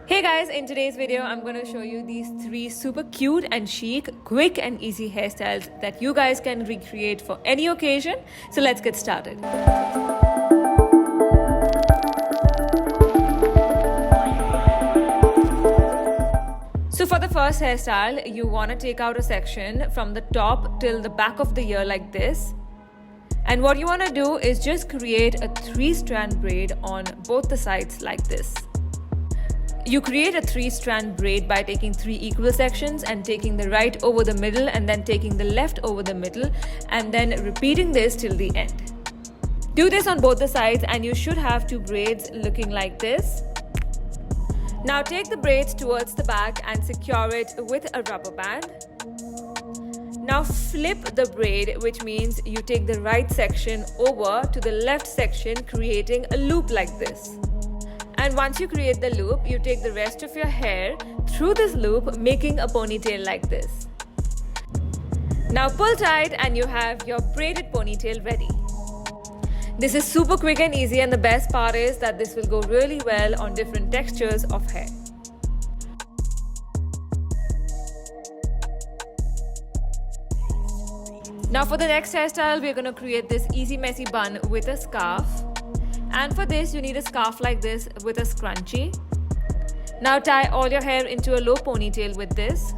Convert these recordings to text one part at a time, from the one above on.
Hey guys, in today's video, I'm going to show you these 3 super cute and chic, quick and easy hairstyles that you guys can recreate for any occasion. So let's get started. So for the first hairstyle, you want to take out a section from the top till the back of the ear like this. And what you want to do is just create a 3-strand braid on both the sides like this. You create a 3-strand braid by taking 3 equal sections and taking the right over the middle and then taking the left over the middle and then repeating this till the end. Do this on both the sides and you should have 2 braids looking like this. Now take the braids towards the back and secure it with a rubber band. Now flip the braid, which means you take the right section over to the left section, creating a loop like this. And once you create the loop, you take the rest of your hair through this loop, making a ponytail like this. Now pull tight and you have your braided ponytail ready. This is super quick and easy, and the best part is that this will go really well on different textures of hair. Now for the next hairstyle, we're going to create this easy messy bun with a scarf. And for this, you need a scarf like this with a scrunchie. Now tie all your hair into a low ponytail with this.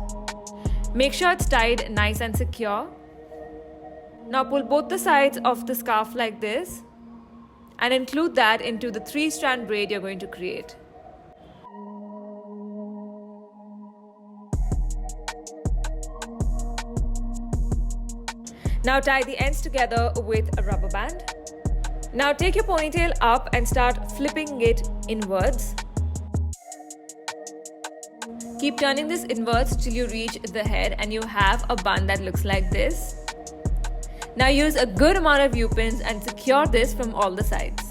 Make sure it's tied nice and secure. Now pull both the sides of the scarf like this and include that into the 3-strand braid you're going to create. Now tie the ends together with a rubber band. Now take your ponytail up and start flipping it inwards. Keep turning this inwards till you reach the head and you have a bun that looks like this. Now use a good amount of U-pins and secure this from all the sides.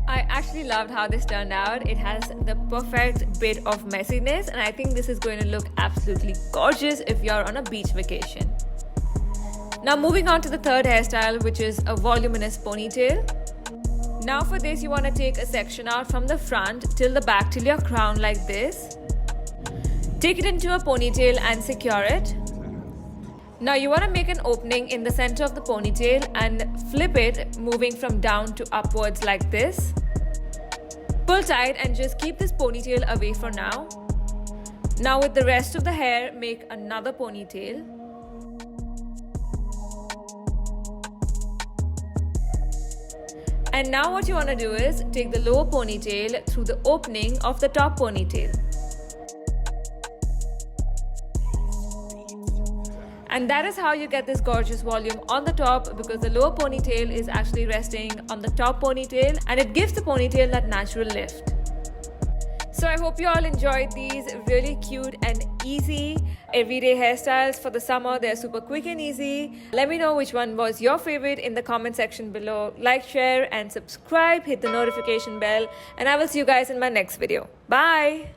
I actually loved how this turned out. It has the perfect bit of messiness and I think this is going to look absolutely gorgeous if you're on a beach vacation. Now moving on to the third hairstyle, which is a voluminous ponytail. Now for this, you want to take a section out from the front till the back till your crown like this. Take it into a ponytail and secure it. Now you want to make an opening in the center of the ponytail and flip it, moving from down to upwards like this. Pull tight and just keep this ponytail away for now. Now with the rest of the hair, make another ponytail. And now what you want to do is take the lower ponytail through the opening of the top ponytail. And that is how you get this gorgeous volume on the top, because the lower ponytail is actually resting on the top ponytail and it gives the ponytail that natural lift. So I hope you all enjoyed these really cute and easy everyday hairstyles for the summer. They're super quick and easy. Let me know which one was your favorite in the comment section below. Like, share and subscribe. Hit the notification bell and I will see you guys in my next video. Bye!